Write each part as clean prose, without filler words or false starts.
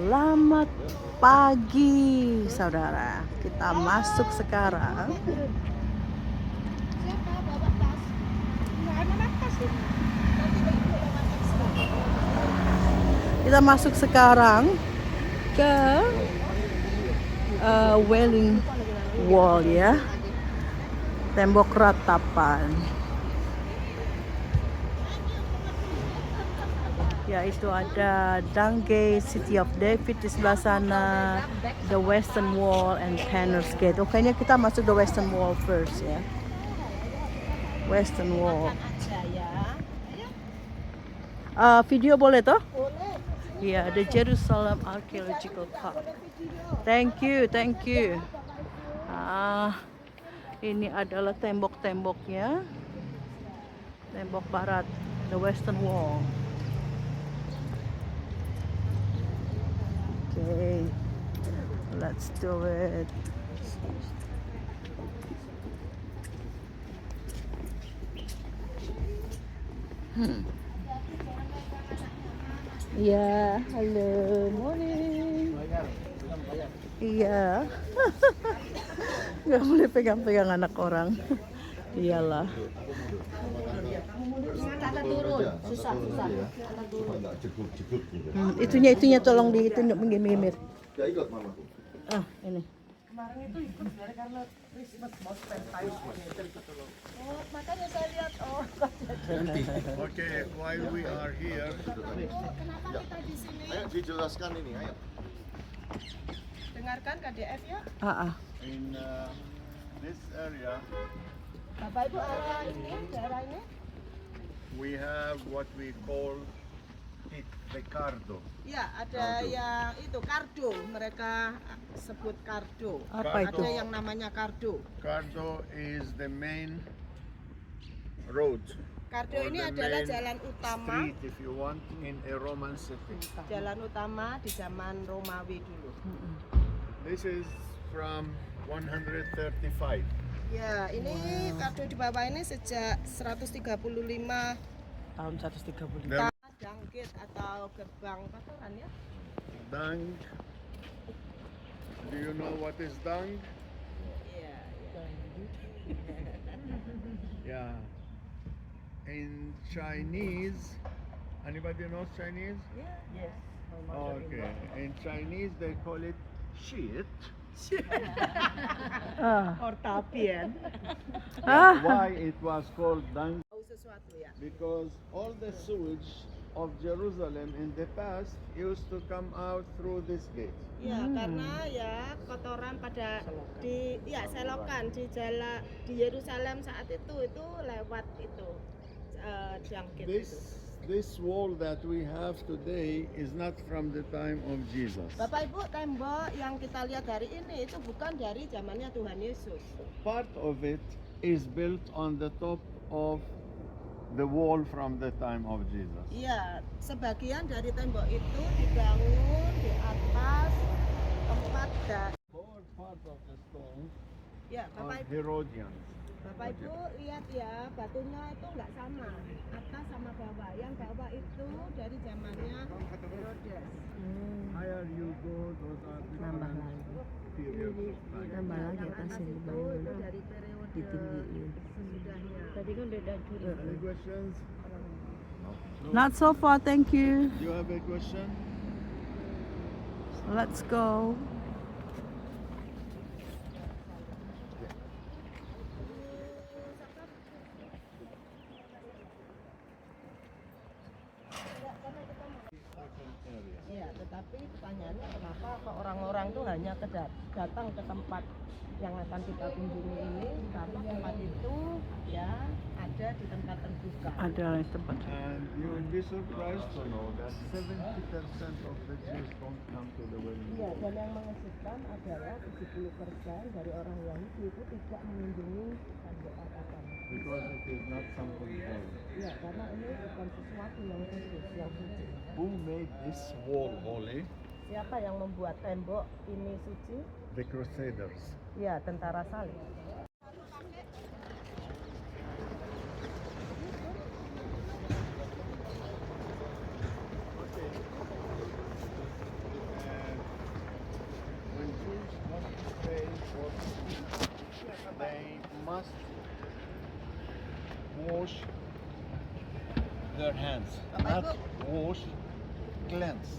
Selamat pagi, saudara. Kita masuk sekarang. Kita masuk sekarang ke Wailing Wall ya, tembok ratapan. Ya, itu ada Dungay, City of David di sebelah sana, the Western Wall and Tanner's Gate. Oke, ini kita masuk the Western Wall first ya. Western Wall. Video boleh toh? Boleh. Ya, the Jerusalem Archaeological Park. Thank you, thank you. Ini adalah tembok-temboknya. Tembok barat, the Western Wall. Okay, let's do it. Iya, halo, morning. Iya. Nggak boleh pegang-pegang anak orang. Iyalah. Susah. Itunya tolong ditunjuk minggir. Ya ikut mamaku. Ini. Kemarin itu ikut karena Christmas mau spend time gitu loh. Oh, makanya saya lihat Okay, while we are here, kenapa kita di sini? Ayo dijelaskan ini, ayo. Dengarkan KDF ya. in this area, Bapak Ibu daerah ini. we have what we call it the cardo. Ya, ada yang itu kardo, mereka sebut kardo. Apa itu? Ada yang namanya kardo. Cardo is the main road. Kardo or ini the adalah main jalan utama, street, if you want, in a Roman city. jalan utama di zaman Romawi dulu. This is from 135. Ya, ini kardo di bawah ini sejak 135 Tahun 135. The Dangkit atau gerbang patoran ya. dung. Do you know what is dung? Iya. Yeah. In Chinese, anybody knows Chinese? Yes. Okay. In Chinese, they call it shit. Or tapian. Why it was called dung? Tahu sesuatu ya. Because all the sewage of Jerusalem in the past used to come out through this gate. Ya, karena ya kotoran pada selokan di jalan di Yerusalem saat itu lewat itu jangkit itu. This wall that we have today is not from the time of Jesus. Bapak Ibu, tembok yang kita lihat hari ini itu bukan dari zamannya Tuhan Yesus. Part of it is built on the top of the wall from the time of Jesus. Iya, sebagian dari tembok itu dibangun di atas tempat Forward part of the stone ya, Bapak are Ibu. Herodians. Bapak Ibu lihat ya, batunya itu nggak sama, atas sama bawah. Yang bawah itu dari zamannya Herodes. Higher you go, those are Nambah different lagi. periods of time. Nambah lagi Yang atas atas ini itu dari periode ditinggiin. sesudahnya. Tadi kan udah Any questions? Not so far, thank you. You have a question? Let's go. Iya, tetapi pertanyaannya kenapa kok orang-orang itu hanya datang ke tempat yang akan kita kunjungi ini, karena tempat itu ya ada di tempat terbuka. Ada tempat. And you will be surprised to know that 70% of the Jews don't come to the wedding. Iya, dan yang mengejutkan adalah 70% dari orang Yahudi itu tidak mengunjungi tembok ratapan. Because it is not something holy. Iya, karena ini bukan sesuatu yang khusus, yang suci. Who made this wall holy? Siapa yang membuat tembok ini suci? The Crusaders. Ya, tentara salib. they must wash their hands, not wash, cleanse,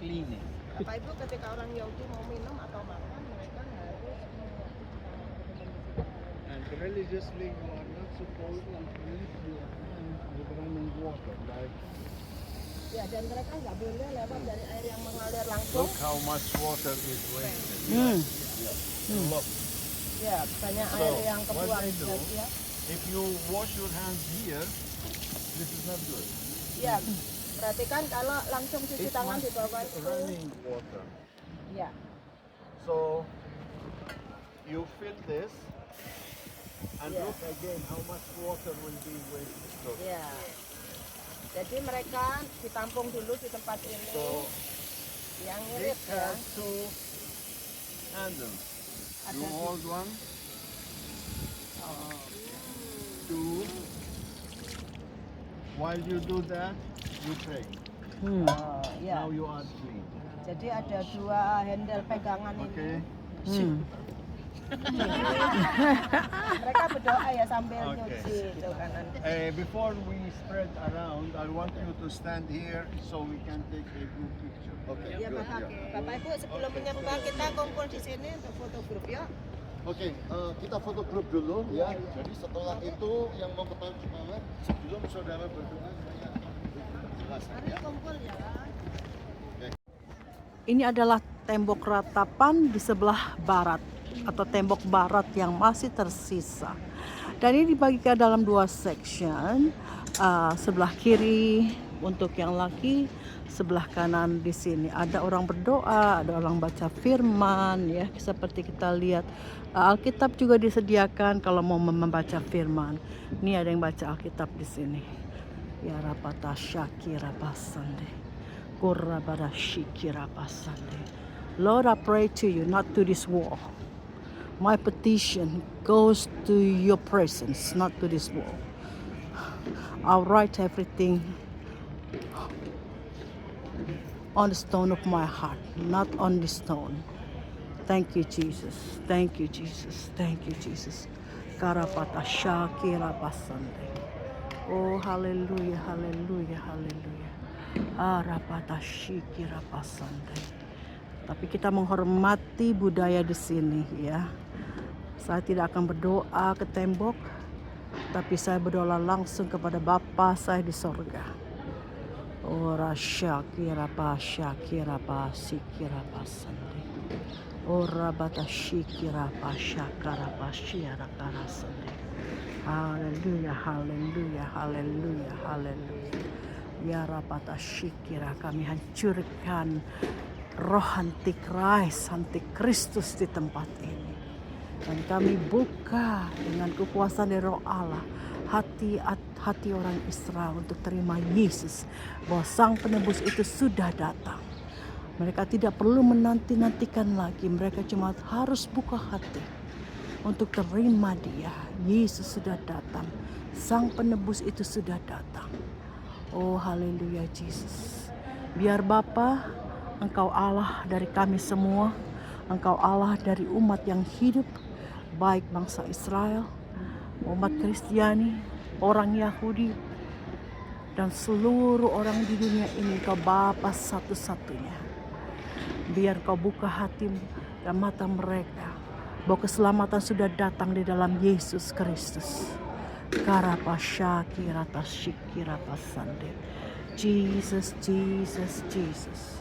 cleaning. Bapak Ibu, ketika orang Yahudi mau minum atau makan, mereka harus And religiously, you are not supposed to rinse your hands with running water. Like, ya, dan mereka nggak boleh lewat dari air yang mengalir langsung. look how much water is wasted. Hmm. Look. Ya, banyak So, air yang what kebuang. they do, Ya, if you wash your hands here, this is not good. ya, perhatikan kalau langsung cuci It tangan di must bawah be itu. running water. Ya, So you fill this and Yeah. look again how much water will be wasted. Look. ya. Jadi mereka ditampung dulu di tempat ini. So Yang this mirip ya. has two handles. You Ada hold one, two. While you do that, you pray. Hmm. Oh, ya. Now you are clean. Jadi ada dua handle pegangan Okay. ini. Hmm. Mereka berdoa ya sambil Okay. nyuci itu kanan. Before we spread around, I want you to stand here so we can take a good picture. Oke, Ya, good, Bapak, ya. Bapak Ibu sebelum menyebar kita kumpul di sini untuk foto grup ya. Oke, kita foto grup dulu ya. Jadi setelah itu yang mau ketahui pertama, sebelum saudara berdoa, saya jelaskan Mari ya. kumpul ya. Ini adalah tembok ratapan di sebelah barat atau tembok barat yang masih tersisa. Dan ini dibagikan dalam dua section. Sebelah kiri untuk yang laki, sebelah kanan di sini ada orang berdoa, ada orang baca firman ya. Seperti kita lihat Alkitab juga disediakan kalau mau membaca firman. Ini ada yang baca Alkitab di sini. Ya rapata syakira pasande. Kurabada shikira pasande. Lord, I pray to you, not to this wall. My petition goes to your presence, not to this wall. I'll write everything on the stone of my heart, not on the stone. Thank you, Jesus. Thank you, Jesus. Thank you, Jesus. Karapata shakira pasande. Oh, hallelujah, hallelujah, hallelujah. Rapata shikira pasande. Tapi kita menghormati budaya di sini ya. Saya tidak akan berdoa ke tembok, tapi saya berdoa langsung kepada Bapa saya di sorga. Ora syakira pa syakira pa sikira pasande. Ora bata shikira pa syakara pa syara karasande. Haleluya, haleluya, haleluya, haleluya. Ya rapata syikira, kami hancurkan roh antikristus di tempat ini. Dan kami buka dengan kekuasaan dari roh Allah hati orang Israel untuk terima Yesus, bahwa Sang Penebus itu sudah datang. Mereka tidak perlu menanti-nantikan lagi, mereka cuma harus buka hati untuk terima Dia. Yesus sudah datang, Sang Penebus itu sudah datang. Oh haleluya Yesus. Biar Bapa, Engkau Allah dari kami semua, Engkau Allah dari umat yang hidup, baik bangsa Israel, umat Kristiani, orang Yahudi, dan seluruh orang di dunia ini. Engkau Bapa satu-satunya. Biar Kau buka hati dan mata mereka, bahwa keselamatan sudah datang di dalam Yesus Kristus. Karapashakirata shikirata sande. Jesus, Jesus, Jesus.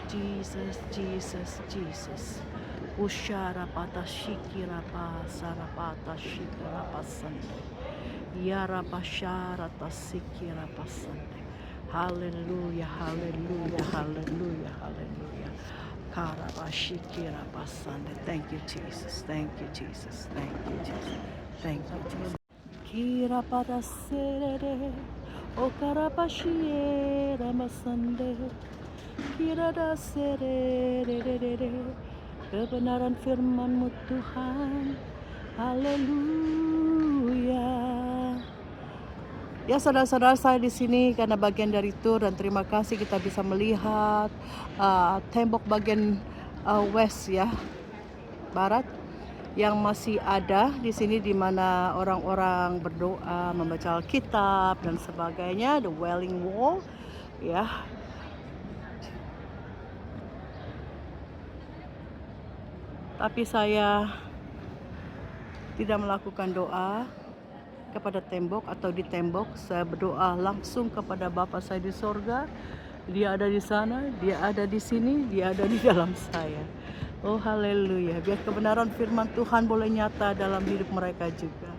Jesus, Jesus, Jesus. Ushara pata shikira pa sarapata shikira pasande. Yara pashara tasikira pasande. Hallelujah, hallelujah, hallelujah, hallelujah. Karabashikira pasande. Thank you, Jesus. Thank you, Jesus. Thank you, Jesus. Thank you, Jesus. Kira para serere, o karabashiera masande. Kira da serere, kebenaran firman-Mu Tuhan. Haleluya. Ya saudara-saudara, saya di sini karena bagian dari tour, dan terima kasih kita bisa melihat tembok bagian west ya, barat. yang masih ada di sini, di mana orang-orang berdoa, membaca Alkitab dan sebagainya, the Wailing Wall, ya. Tapi saya tidak melakukan doa kepada tembok atau di tembok. Saya berdoa langsung kepada Bapa saya di sorga. Dia ada di sana, dia ada di sini, dia ada di dalam saya. Oh haleluya, biar kebenaran firman Tuhan boleh nyata dalam hidup mereka juga.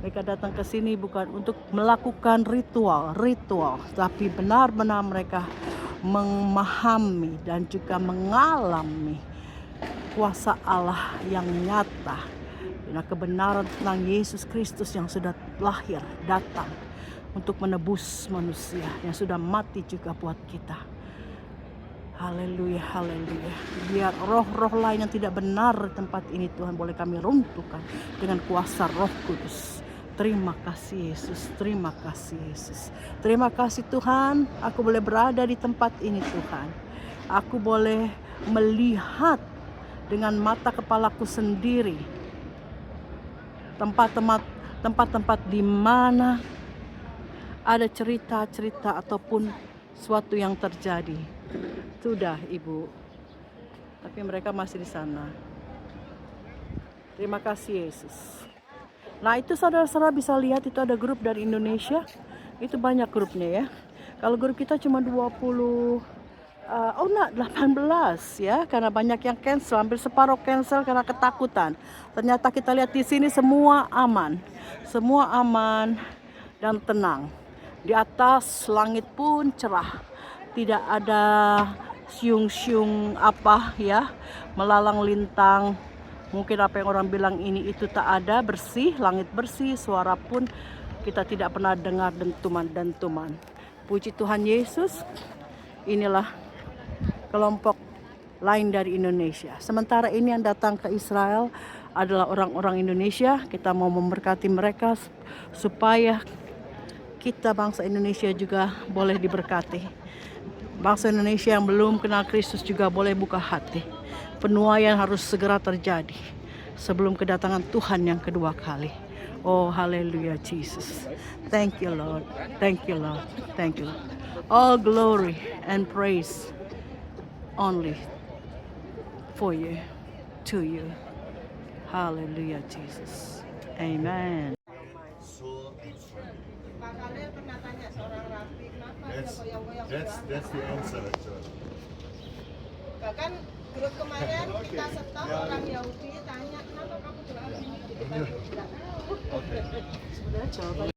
Mereka datang ke sini bukan untuk melakukan ritual, tapi benar-benar mereka memahami dan juga mengalami kuasa Allah yang nyata. Nah, kebenaran tentang Yesus Kristus yang sudah lahir, datang untuk menebus manusia, yang sudah mati juga buat kita. Haleluya, haleluya. Biar roh-roh lain yang tidak benar di tempat ini Tuhan boleh kami runtuhkan dengan kuasa Roh Kudus. Terima kasih Yesus, terima kasih Yesus. Terima kasih Tuhan, aku boleh berada di tempat ini Tuhan. Aku boleh melihat dengan mata kepalaku sendiri tempat-tempat di mana ada cerita-cerita ataupun suatu yang terjadi. Sudah Ibu, tapi mereka masih di sana. Terima kasih Yesus. Nah itu saudara-saudara bisa lihat, itu ada grup dari Indonesia. Itu banyak grupnya ya. Kalau grup kita cuma 18 ya, karena banyak yang cancel, hampir separuh cancel karena ketakutan. Ternyata kita lihat di sini semua aman dan tenang. Di atas langit pun cerah, tidak ada siung-siung apa ya, melalang lintang. Mungkin apa yang orang bilang ini itu tak ada, bersih, langit bersih, suara pun kita tidak pernah dengar dentuman. Puji Tuhan Yesus, inilah kelompok lain dari Indonesia. Sementara ini yang datang ke Israel adalah orang-orang Indonesia. Kita mau memberkati mereka supaya kita bangsa Indonesia juga boleh diberkati. Bangsa Indonesia yang belum kenal Kristus juga boleh buka hati. Penuaian harus segera terjadi sebelum kedatangan Tuhan yang kedua kali. Oh haleluya Jesus. Thank you Lord. Thank you Lord. Thank you Lord. All glory and praise only for you, to you. Hallelujah, Jesus. Amen. Soul and friend. Pak Khalil pernah tanya seorang rapi, kenapa dia koyang-koyang That's the answer actually. Bahkan grup kemarin kita stop, orang Yahudi tanya, kenapa kamu doa gini? Kita bilang, "Nggak tahu." Sebenarnya jawaban